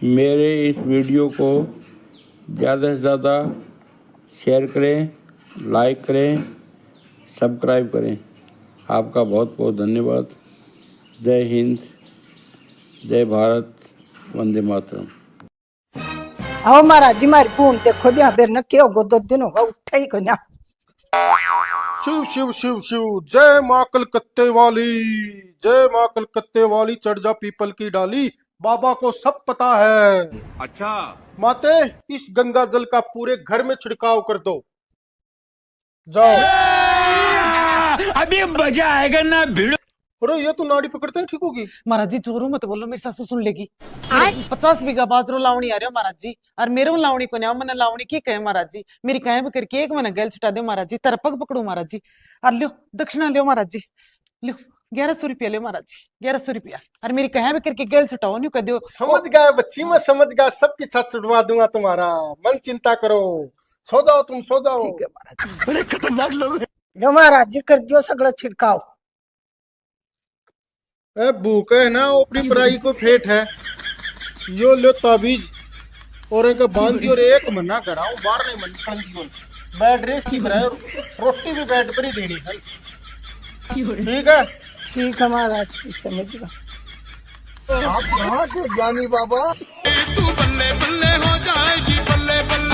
मेरे इस वीडियो को ज़्यादा से ज़्यादा शेयर करें, लाइक करें, सब्सक्राइब करें। आपका बहुत बहुत धन्यवाद। जय हिंद, जय भारत, वंदे मातरम। आओ महाराज जी मारी पून देखो दिया बेर न क्यों गो 2 दिन होगा उठा ही को ना। शिव शिव शिव शिव, जय माँ कलकत्ते वाली, जय माँ कलकत्ते वाली, चढ़ जा पीपल की डाली, बाबा को सब पता है। अच्छा माते, इस गंगा जल का पूरे घर में छिड़काव कर दो। जाओ। अभी मजा आएगा ना भिड़ो। अरे ये तो नाड़ी पकड़ते हैं, ठीक होगी। महाराज जी जोरू मत बोलो, मेरी सासू सुन लेगी। 50 बीघा बाजरो लावणी आ रहे हो महाराज जी, और मेरे लावणी को नहीं मैंने लावणी की कहे महाराज जी, मेरी कहे भी करके एक मैंने गैल छुटा दे महाराज जी, तेरा पग पकड़ू महाराज जी, और लियो दक्षिणा लियो महाराज जी, लियो 1100 रुपया लियो महाराज जी, 1100 रुपया, और मेरी कहे भी करके गैल छुटाओ नहीं कह दो। समझ गया बच्ची, मैं समझ गया, सबकी छत छुड़वा दूंगा तुम्हारा, मन चिंता करो, सो जाओ तुम, सो जाओ। ठीक है महाराज जी। बड़े खतरनाक लोग हैं। जो महाराज जी कर दियो सगड़ा छिड़काव। ए भूख है ना, अपनी पराई को फेट है, यो लो ताबीज और एक बांध दियो, और एक मना कराऊं, बाहर नहीं मन निकलती, बेड रेस्ट की बनाए, रोटी भी बेड पर ही देनी है, ठीक है। ठीक है महाराज जी, समझ गया। आप कहाँ के ज्ञानी बाबा। तू बल्ले बल्ले हो जाएगी, बल्ले बल्ले।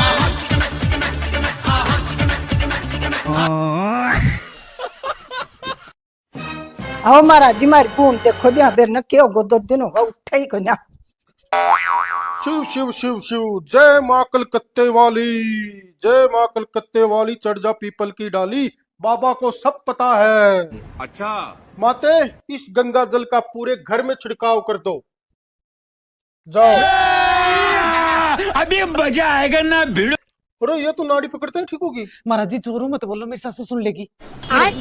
आओ महाराज जी मारी पून देखो दिया बेर न क्यों गो 2 दिन होगा उठा ही को ना। शिव शिव शिव शिव, जय माँ कलकत्ते वाली, जय माँ कलकत्ते वाली, चढ़ जा पीपल की डाली, बाबा को सब पता है। अच्छा माते, इस गंगा जल का पूरे घर में छिड़काव कर दो। जाओ। अभी मजा आएगा ना भिड़ो। अरे ये तो नाड़ी पकड़ते हैं, ठीक होगी। महाराज जी जोरू मत बोलो, मेरी सासू सुन लेगी।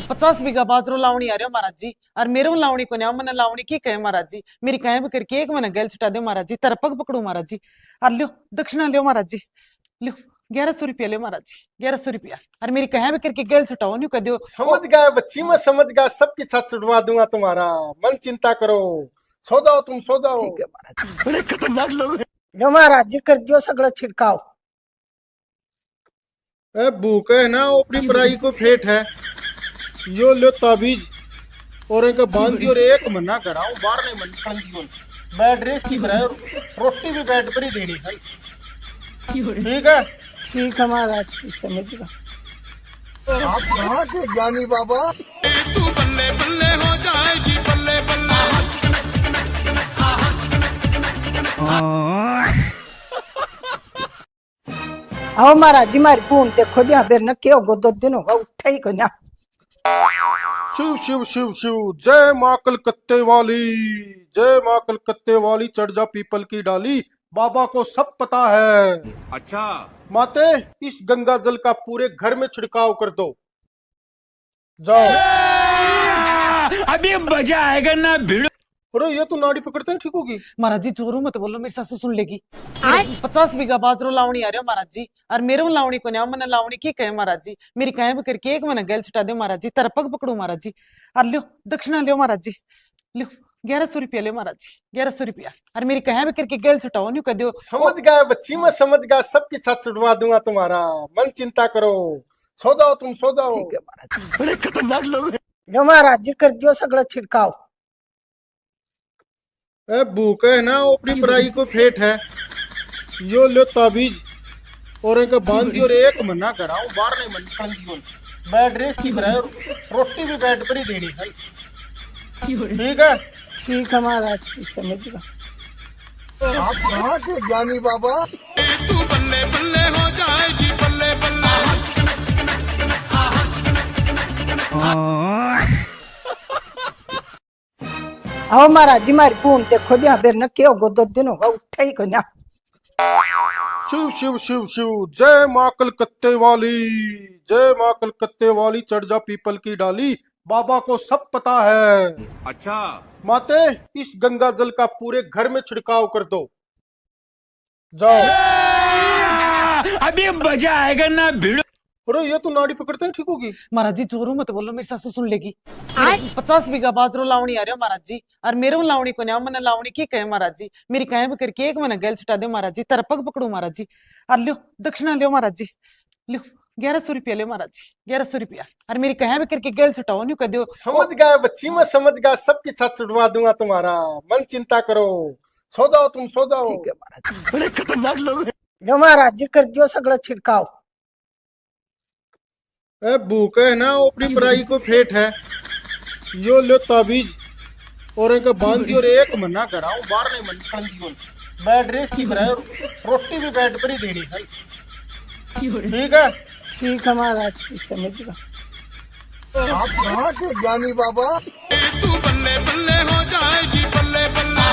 50 बीघा बाजरो लावणी आ रहे हो महाराज जी, और मेरे लावणी को नहीं मैंने लावणी की कहे महाराज जी, मेरी कहे भी करके एक मैंने गैल छुटा दे महाराज जी, तेरा पग पकड़ू महाराज जी, और लियो दक्षिणा लियो महाराज जी, लियो 1100 रुपया लियो महाराज जी, 1100 रुपया, और मेरी कहे भी करके गैल छुटाओ नहीं कह दो। समझ गया बच्ची, मैं समझ गया, सबकी छत छुड़वा दूंगा तुम्हारा, मन चिंता करो, सो जाओ तुम, सो जाओ। ठीक है महाराज जी। बड़े खतरनाक लोग हैं। जो महाराज जी कर दियो सगड़ा छिड़काव। ए भूख है ना, अपनी पराई को फेट है, यो लो ताबीज और एक बांध दियो, और एक मना कराऊं, बाहर नहीं मन निकलती, बेड रेस्ट की बनाए, रोटी भी बेड पर ही देनी है, ठीक है। ठीक है महाराज जी, समझ गया। आप कहाँ के ज्ञानी बाबा। तू बल्ले बल्ले हो जाएगी, बल्ले बल्ले। आओ महाराज जी मारी पून देखो दिया बेर न क्यों गो 2 दिन होगा उठा ही को ना। शिव शिव शिव शिव, जय माँ कलकत्ते वाली, जय माँ कलकत्ते वाली, चढ़ जा पीपल की डाली, बाबा को सब पता है। अच्छा माते, इस गंगा जल का पूरे घर में छिड़काव कर दो। जाओ। अभी मजा आएगा ना भिड़ो। अरे ये तो नाड़ी पकड़ते हैं, ठीक होगी। महाराज जी जोरू मत बोलो, मेरी सासू सुन लेगी। 50 बीघा बाजरो लावणी आ रहे हो महाराज जी, और मेरे लावणी को नहीं मैंने लावणी की कहे महाराज जी, मेरी कहे भी करके एक मैंने गैल छुटा दे महाराज जी, तेरा पग पकड़ू महाराज जी, और लियो दक्षिणा लियो महाराज जी, लियो 1100 रुपया लियो महाराज जी, 1100 रुपया, और मेरी कहे भी करके गैल छुटाओ नहीं कह दो। समझ गया बच्ची, मैं समझ गया, सबकी छत छुड़वा दूंगा तुम्हारा, मन चिंता करो, सो जाओ तुम, सो जाओ। ठीक है महाराज जी। बड़े खतरनाक लोग हैं। जो महाराज जी कर दियो सगड़ा छिड़काव। ए भूख है ना, अपनी पराई को फेट है, यो लो ताबीज और एक बांध दियो, और एक मना कराऊं, बाहर नहीं मन निकलती, बेड रेस्ट की बनाए, रोटी भी बेड पर ही देनी है, ठीक है। ठीक है महाराज जी, समझ गया। आप कहाँ के ज्ञानी बाबा। तू बल्ले बल्ले हो जाएगी, बल्ले बल्ले। आओ महाराज जी मारी पून देखो दिया बेर न क्यों गो 2 दिन होगा उठा ही को ना। शिव शिव शिव शिव, जय माँ कलकत्ते वाली, जय माँ कलकत्ते वाली, चढ़ जा पीपल की डाली, बाबा को सब पता है। अच्छा माते, इस गंगा जल का पूरे घर में छिड़काव कर दो। जाओ। अभी मजा आएगा ना भिड़ो। अरे ये तो नाड़ी पकड़ते हैं ठीक होगी। महाराज जी जोरू मत बोलो मेरी सासू सुन लेगी। 50 बीघा बाजरो लावणी आ रहे हो महाराज जी और मेरे लावणी को नहीं मैंने लावणी की कहे महाराज जी मेरी कहे भी करके एक मैंने गैल छुटा दे महाराज जी तेरा पग पकड़ू महाराज जी और लियो दक्षिणा लियो महाराज जी लियो 1100 रुपया लियो महाराज जी 1100 रुपया और मेरी कहे भी करके गैल छुटाओ नहीं कह दो। समझ गया बच्ची, मैं समझ गया, सबकी छत छुटवा दूंगा तुम्हारा, मन चिंता करो, सो जाओ तुम सो जाओ। ठीक है महाराज जी। बड़े खतरनाक लोग हैं। लो महाराज जी कर दियो सगळं छिड़काव। ए भूख है ना ओपरी पराई को फेट है, यो लो ताबीज और इनका बांध दियो और एक मना कराऊं बाहर नहीं मन निकलती हूं, बेड रेस्ट की बनाए, रोटी भी बेड पर ही देनी है। ठीक है ठीक है महाराज जी समझ गया। आप कहाँ के ज्ञानी बाबा। तू बल्ले बल्ले हो जाएगी बल्ले बल्ले।